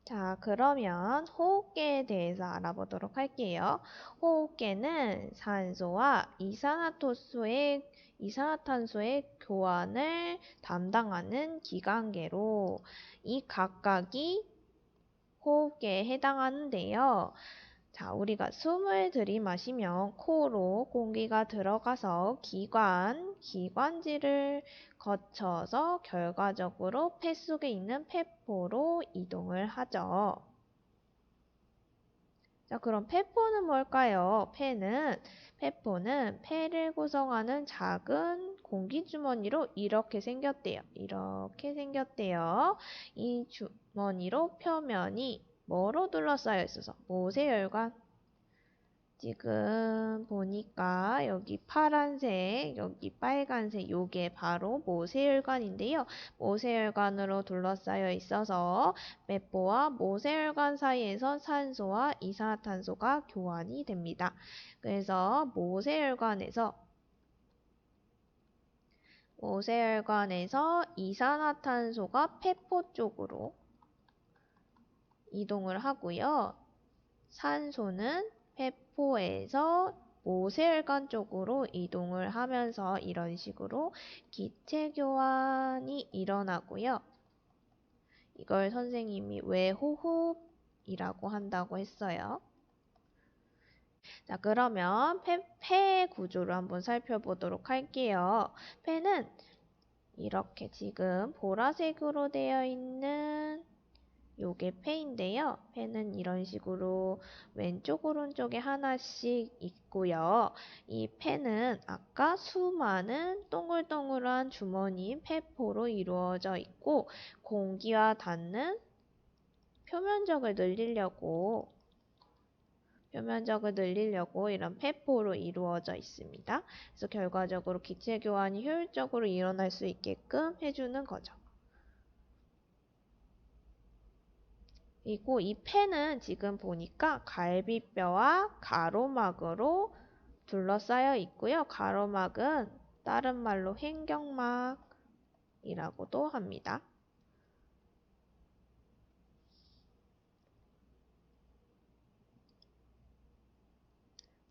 자, 그러면 호흡계에 대해서 알아보도록 할게요. 호흡계는 산소와 이산화탄소의 교환을 담당하는 기관계로 이 각각이 호흡계에 해당하는데요. 자, 우리가 숨을 들이마시면 코로 공기가 들어가서 기관지를 거쳐서 결과적으로 폐 속에 있는 폐포로 이동을 하죠. 자, 그럼 폐포는 뭘까요? 폐포는 폐를 구성하는 작은 공기주머니로 이렇게 생겼대요. 이 주머니로 표면이 뭐로 둘러싸여 있어서 모세혈관. 지금 보니까 여기 파란색, 여기 빨간색, 요게 바로 모세혈관인데요. 모세혈관으로 둘러싸여 있어서 폐포와 모세혈관 사이에서 산소와 이산화탄소가 교환이 됩니다. 그래서 모세혈관에서 이산화탄소가 폐포 쪽으로 이동을 하고요. 산소는 폐포에서 모세혈관 쪽으로 이동을 하면서 이런 식으로 기체 교환이 일어나고요. 이걸 선생님이 외호흡이라고 한다고 했어요. 자, 그러면 폐의 구조를 한번 살펴보도록 할게요. 폐는 이렇게 지금 보라색으로 되어 있는 요게 폐인데요. 폐는 이런 식으로 왼쪽 오른쪽에 하나씩 있고요. 이 폐는 아까 수많은 동글동글한 주머니인 폐포로 이루어져 있고 공기와 닿는 표면적을 늘리려고 이런 폐포로 이루어져 있습니다. 그래서 결과적으로 기체 교환이 효율적으로 일어날 수 있게끔 해주는 거죠. 그리고 이 폐는 지금 보니까 갈비뼈와 가로막으로 둘러싸여 있고요. 가로막은 다른 말로 횡격막이라고도 합니다.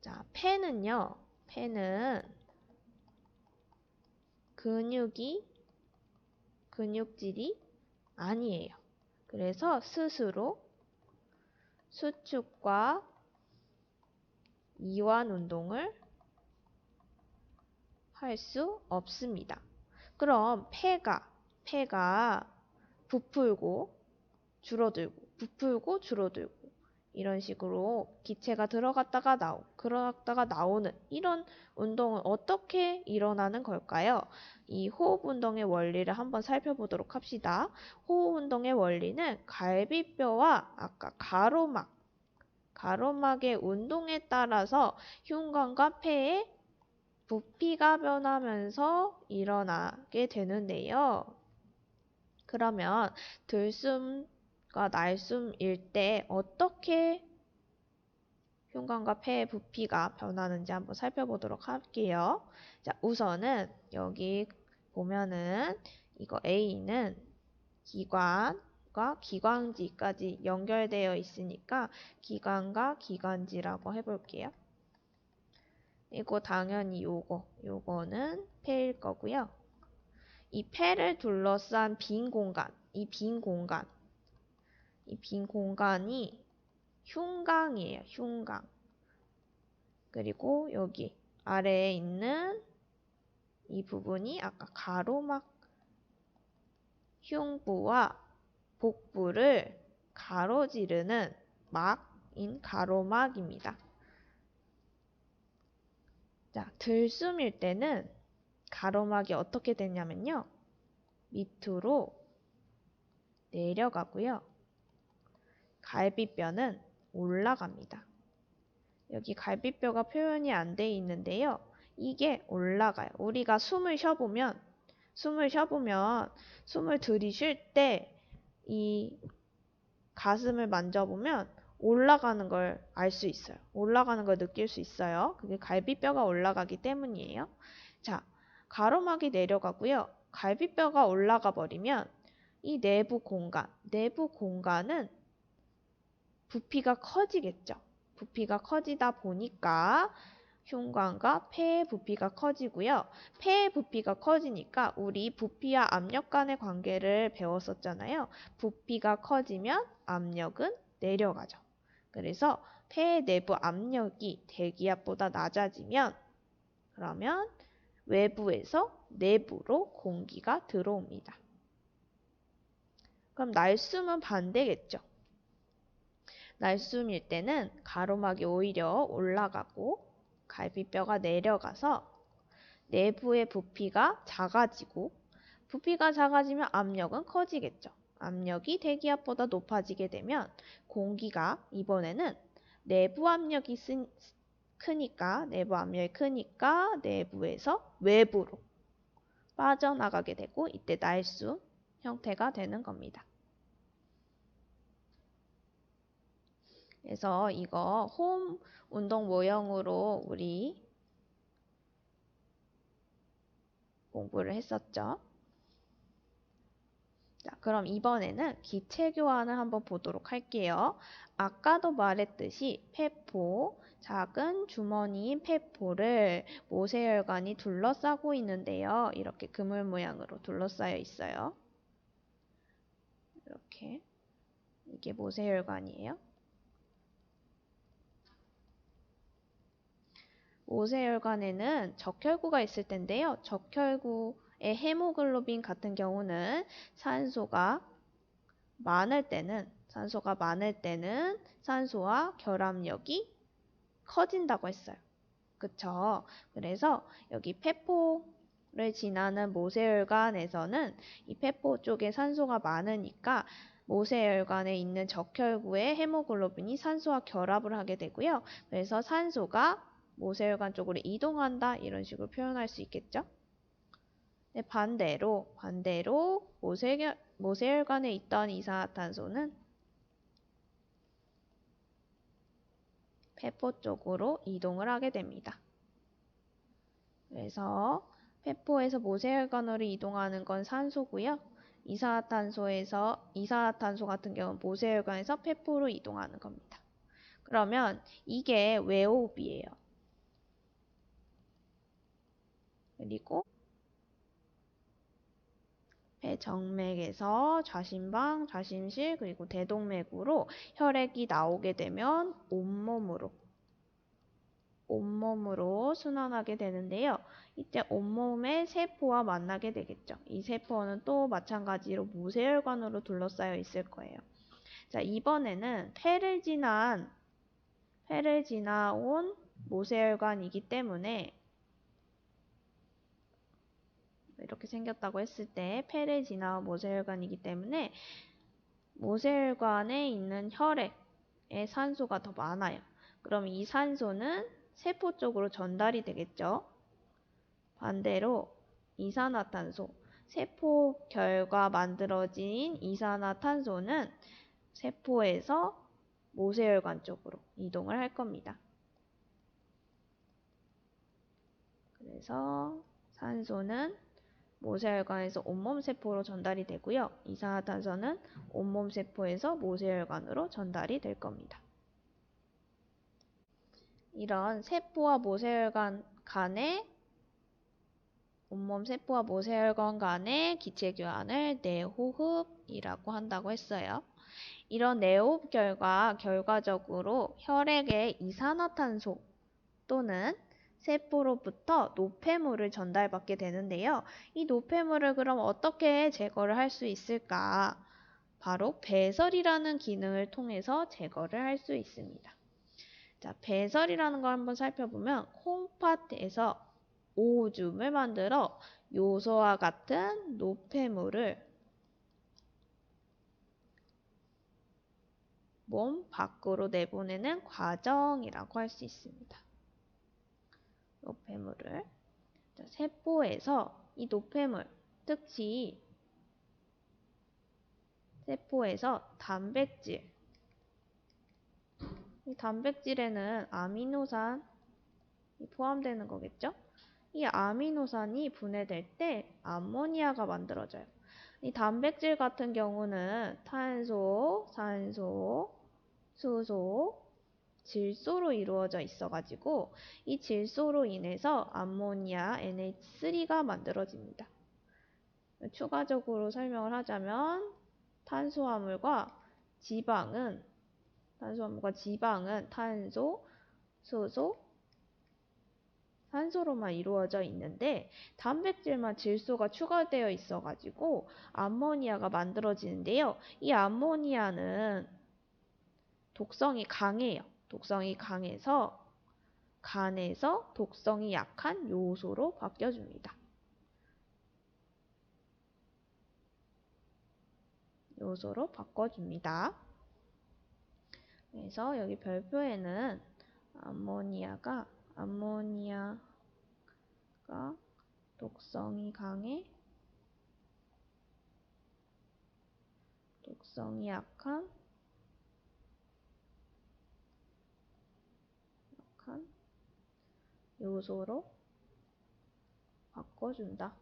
자, 폐는 근육질이 아니에요. 그래서 스스로 수축과 이완 운동을 할 수 없습니다. 그럼 폐가 부풀고 줄어들고 이런 식으로 기체가 들어갔다가 나오는 이런 운동은 어떻게 일어나는 걸까요? 이 호흡 운동의 원리를 한번 살펴보도록 합시다. 호흡 운동의 원리는 갈비뼈와 아까 가로막의 운동에 따라서 흉관과 폐의 부피가 변하면서 일어나게 되는데요. 그러면 들숨과 날숨일 때 어떻게 흉관과 폐의 부피가 변하는지 한번 살펴보도록 할게요. 자, 우선은 여기 보면은 이거 A는 기관과 기관지까지 연결되어 있으니까 기관과 기관지라고 해볼게요. 이거 당연히 요거는 폐일 거고요. 이 폐를 둘러싼 빈 공간이 흉곽이에요. 흉곽. 그리고 여기 아래에 있는 이 부분이 아까 가로막, 흉부와 복부를 가로지르는 막인 가로막입니다. 자, 들숨일 때는 가로막이 어떻게 되냐면요. 밑으로 내려가고요. 갈비뼈는 올라갑니다. 여기 갈비뼈가 표현이 안 돼 있는데요. 이게 올라가요. 우리가 숨을 들이쉴 때 이 가슴을 만져보면 올라가는 걸 알 수 있어요. 올라가는 걸 느낄 수 있어요. 그게 갈비뼈가 올라가기 때문이에요. 자, 가로막이 내려가고요. 갈비뼈가 올라가 버리면 이 내부 공간은 부피가 커지겠죠. 부피가 커지다 보니까 흉관과 폐의 부피가 커지고요. 폐의 부피가 커지니까 우리 부피와 압력 간의 관계를 배웠었잖아요. 부피가 커지면 압력은 내려가죠. 그래서 폐의 내부 압력이 대기압보다 낮아지면 그러면 외부에서 내부로 공기가 들어옵니다. 그럼 날숨은 반대겠죠. 날숨일 때는 가로막이 오히려 올라가고 갈비뼈가 내려가서 내부의 부피가 작아지고 부피가 작아지면 압력은 커지겠죠. 압력이 대기압보다 높아지게 되면 공기가 이번에는 내부 압력이 크니까 내부 압력이 크니까 내부에서 외부로 빠져나가게 되고 이때 날숨 형태가 되는 겁니다. 그래서 이거 홈 운동 모형으로 우리 공부를 했었죠. 자, 그럼 이번에는 기체 교환을 한번 보도록 할게요. 아까도 말했듯이 폐포, 작은 주머니인 폐포를 모세혈관이 둘러싸고 있는데요. 이렇게 그물 모양으로 둘러싸여 있어요. 이렇게. 이게 모세혈관이에요. 모세혈관에는 적혈구가 있을 텐데요. 적혈구의 헤모글로빈 같은 경우는 산소가 많을 때는 산소와 결합력이 커진다고 했어요. 그쵸? 그래서 여기 폐포를 지나는 모세혈관에서는 이 폐포 쪽에 산소가 많으니까 모세혈관에 있는 적혈구의 헤모글로빈이 산소와 결합을 하게 되고요. 그래서 산소가 모세혈관 쪽으로 이동한다 이런 식으로 표현할 수 있겠죠? 네, 반대로 모세혈관에 있던 이산화탄소는 폐포 쪽으로 이동을 하게 됩니다. 그래서 폐포에서 모세혈관으로 이동하는 건 산소고요. 이산화탄소 같은 경우는 모세혈관에서 폐포로 이동하는 겁니다. 그러면 이게 외호흡이에요. 그리고 폐정맥에서 좌심방, 좌심실, 그리고 대동맥으로 혈액이 나오게 되면 온몸으로 순환하게 되는데요. 이때 온몸의 세포와 만나게 되겠죠. 이 세포는 또 마찬가지로 모세혈관으로 둘러싸여 있을 거예요. 자, 이번에는 폐를 지나온 모세혈관이기 때문에 이렇게 생겼다고 했을 때 폐를 지나온 모세혈관이기 때문에 모세혈관에 있는 혈액에 산소가 더 많아요. 그럼 이 산소는 세포 쪽으로 전달이 되겠죠. 반대로 이산화탄소, 세포 결과 만들어진 이산화탄소는 세포에서 모세혈관 쪽으로 이동을 할 겁니다. 그래서 산소는 모세혈관에서 온몸 세포로 전달이 되고요. 이산화탄소는 온몸 세포에서 모세혈관으로 전달이 될 겁니다. 이런 온몸 세포와 모세혈관 간의 기체 교환을 내호흡이라고 한다고 했어요. 이런 내호흡 결과적으로 혈액에 이산화탄소 또는 세포로부터 노폐물을 전달받게 되는데요. 이 노폐물을 그럼 어떻게 제거를 할 수 있을까? 바로 배설이라는 기능을 통해서 제거를 할 수 있습니다. 자, 배설이라는 걸 한번 살펴보면 콩팥에서 오줌을 만들어 요소와 같은 노폐물을 몸 밖으로 내보내는 과정이라고 할 수 있습니다. 노폐물을. 자, 세포에서 이 노폐물, 특히 세포에서 단백질, 이 단백질에는 아미노산이 포함되는 거겠죠? 이 아미노산이 분해될 때 암모니아가 만들어져요. 이 단백질 같은 경우는 탄소, 산소, 수소, 질소로 이루어져 있어가지고 이 질소로 인해서 암모니아 NH3가 만들어집니다. 추가적으로 설명을 하자면 탄수화물과 지방은 탄소, 수소, 산소로만 이루어져 있는데 단백질만 질소가 추가되어 있어가지고 암모니아가 만들어지는데요. 이 암모니아는 독성이 강해요. 독성이 강해서 간에서 독성이 약한 요소로 바뀌어줍니다. 요소로 바꿔줍니다. 그래서 여기 별표에는 암모니아가 독성이 강해, 독성이 약한 요소로 바꿔준다.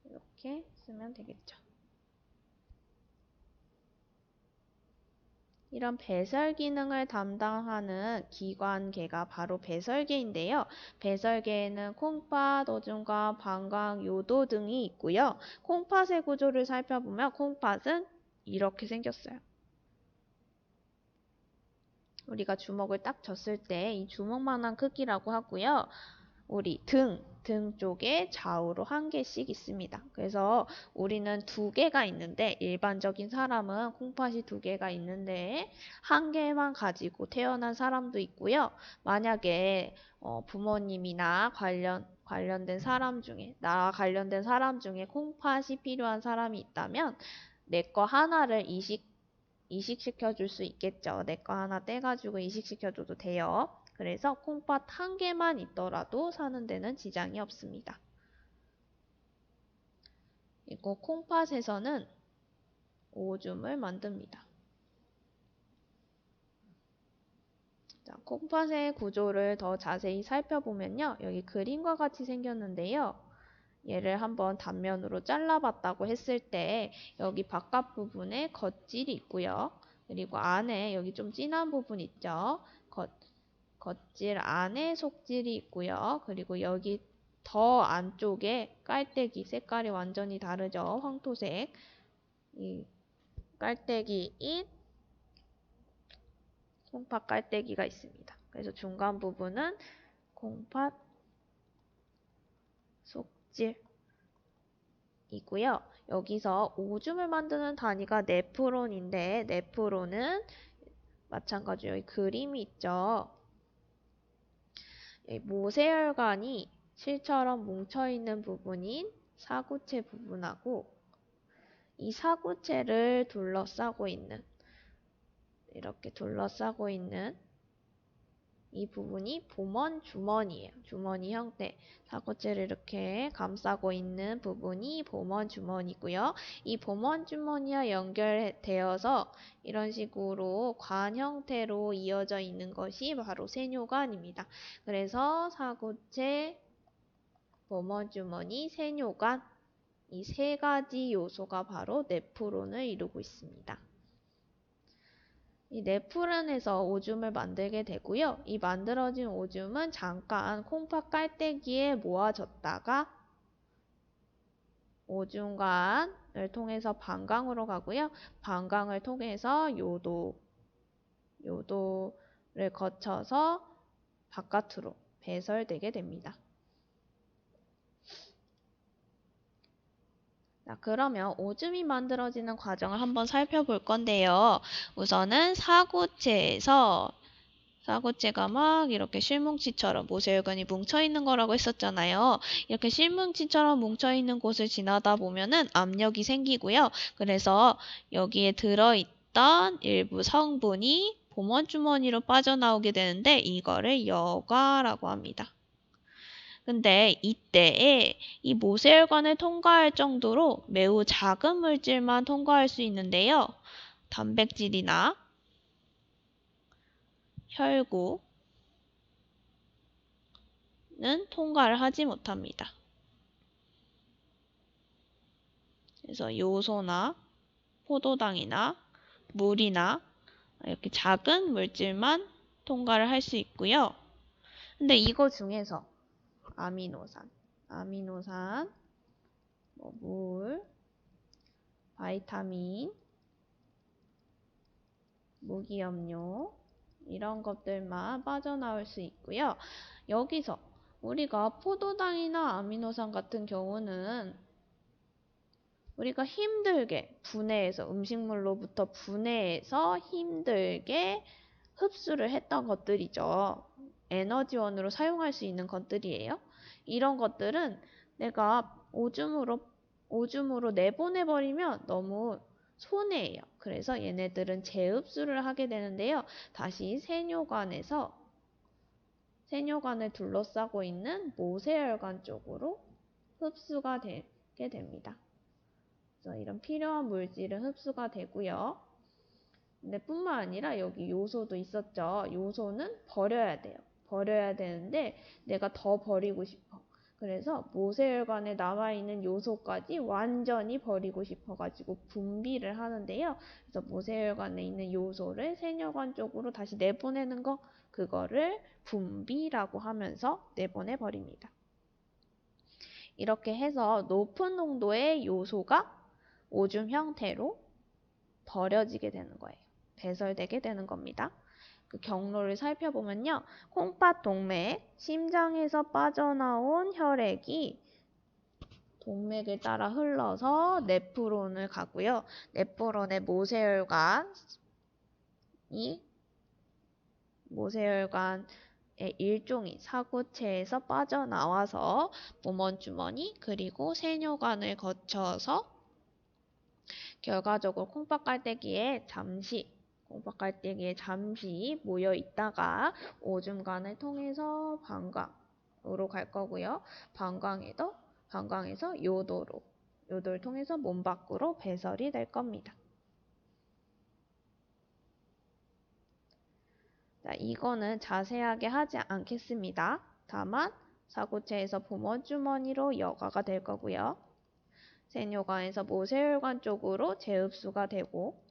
이렇게 쓰면 되겠죠. 이런 배설 기능을 담당하는 기관계가 바로 배설계인데요. 배설계에는 콩팥, 어중과 방광, 요도 등이 있고요. 콩팥의 구조를 살펴보면 콩팥은 이렇게 생겼어요. 우리가 주먹을 딱 졌을 때 이 주먹만한 크기라고 하고요. 우리 등 쪽에 좌우로 한 개씩 있습니다. 그래서 우리는 두 개가 있는데 일반적인 사람은 콩팥이 두 개가 있는데 한 개만 가지고 태어난 사람도 있고요. 만약에 부모님이나 관련된 사람 중에 나와 관련된 사람 중에 콩팥이 필요한 사람이 있다면 내 거 하나를 이식시켜 줄 수 있겠죠. 내 거 하나 떼가지고 이식시켜 줘도 돼요. 그래서 콩팥 한 개만 있더라도 사는 데는 지장이 없습니다. 그리고 콩팥에서는 오줌을 만듭니다. 자, 콩팥의 구조를 더 자세히 살펴보면요. 여기 그림과 같이 생겼는데요. 얘를 한번 단면으로 잘라봤다고 했을 때 여기 바깥 부분에 겉질이 있고요. 그리고 안에 여기 좀 진한 부분 있죠. 겉질 안에 속질이 있고요. 그리고 여기 더 안쪽에 깔때기, 색깔이 완전히 다르죠. 황토색. 이 깔때기인 콩팥 깔때기가 있습니다. 그래서 중간 부분은 콩팥 속질이고요. 여기서 오줌을 만드는 단위가 네프론인데 네프론은 마찬가지로 여기 그림이 있죠. 모세혈관이 실처럼 뭉쳐있는 부분인 사구체 부분하고 이 사구체를 이렇게 둘러싸고 있는 이 부분이 보먼 주머니예요. 주머니 형태. 사구체를 이렇게 감싸고 있는 부분이 보먼 주머니고요. 이 보먼 주머니와 연결되어서 이런 식으로 관 형태로 이어져 있는 것이 바로 세뇨관입니다. 그래서 사구체, 보먼 주머니, 세뇨관 이 세 가지 요소가 바로 네프론을 이루고 있습니다. 이 네프론에서 오줌을 만들게 되고요. 이 만들어진 오줌은 잠깐 콩팥 깔때기에 모아졌다가 오줌관을 통해서 방광으로 가고요. 방광을 통해서 요도를 거쳐서 바깥으로 배설되게 됩니다. 자, 그러면 오줌이 만들어지는 과정을 한번 살펴볼 건데요. 우선은 사구체가 막 이렇게 실뭉치처럼 모세혈관이 뭉쳐있는 거라고 했었잖아요. 이렇게 실뭉치처럼 뭉쳐있는 곳을 지나다 보면은 압력이 생기고요. 그래서 여기에 들어있던 일부 성분이 보먼주머니로 빠져나오게 되는데 이거를 여과라고 합니다. 근데 이때에 이 모세혈관을 통과할 정도로 매우 작은 물질만 통과할 수 있는데요. 단백질이나 혈구는 통과를 하지 못합니다. 그래서 요소나 포도당이나 물이나 이렇게 작은 물질만 통과를 할 수 있고요. 근데 이거 중에서 아미노산, 물, 바이타민, 무기염료 이런 것들만 빠져나올 수 있고요. 여기서 우리가 포도당이나 아미노산 같은 경우는 우리가 힘들게 분해해서 음식물로부터 분해해서 힘들게 흡수를 했던 것들이죠. 에너지원으로 사용할 수 있는 것들이에요. 이런 것들은 내가 오줌으로 내보내버리면 너무 손해예요. 그래서 얘네들은 재흡수를 하게 되는데요. 다시 세뇨관을 둘러싸고 있는 모세혈관 쪽으로 흡수가 되게 됩니다. 그래서 이런 필요한 물질은 흡수가 되고요. 근데 뿐만 아니라 여기 요소도 있었죠. 요소는 버려야 돼요. 버려야 되는데 내가 더 버리고 싶어. 그래서 모세혈관에 남아있는 요소까지 완전히 버리고 싶어가지고 분비를 하는데요. 그래서 모세혈관에 있는 요소를 세뇨관 쪽으로 다시 내보내는 거, 그거를 분비라고 하면서 내보내 버립니다. 이렇게 해서 높은 농도의 요소가 오줌 형태로 버려지게 되는 거예요. 배설되게 되는 겁니다. 그 경로를 살펴보면요. 콩팥 동맥, 심장에서 빠져나온 혈액이 동맥을 따라 흘러서 네프론을 가고요. 네프론의 모세혈관의 일종이 사구체에서 빠져나와서 모먼주머니 그리고 세뇨관을 거쳐서 결과적으로 콩팥갈대기에 잠시 모여 있다가 오줌관을 통해서 방광으로 갈 거고요. 방광에서 요도를 통해서 몸 밖으로 배설이 될 겁니다. 자, 이거는 자세하게 하지 않겠습니다. 다만 사구체에서 보머주머니로 여과가 될 거고요. 세뇨관에서 모세혈관 쪽으로 재흡수가 되고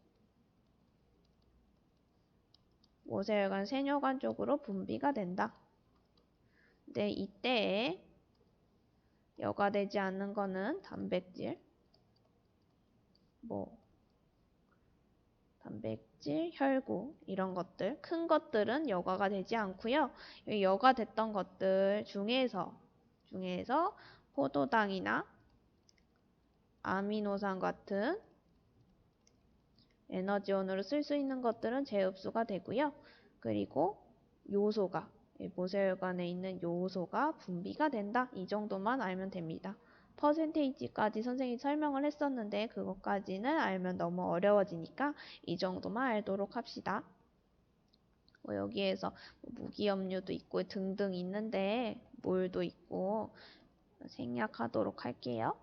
모세혈관, 세뇨관 쪽으로 분비가 된다. 근데 이때 여과되지 않는 거는 단백질, 혈구 이런 것들, 큰 것들은 여과가 되지 않고요. 여과됐던 것들 중에서 포도당이나 아미노산 같은 에너지원으로 쓸 수 있는 것들은 재흡수가 되고요. 그리고 모세혈관에 있는 요소가 분비가 된다. 이 정도만 알면 됩니다. 퍼센테이지까지 선생님이 설명을 했었는데 그것까지는 알면 너무 어려워지니까 이 정도만 알도록 합시다. 여기에서 무기염료도 있고 등등 있는데 물도 있고 생략하도록 할게요.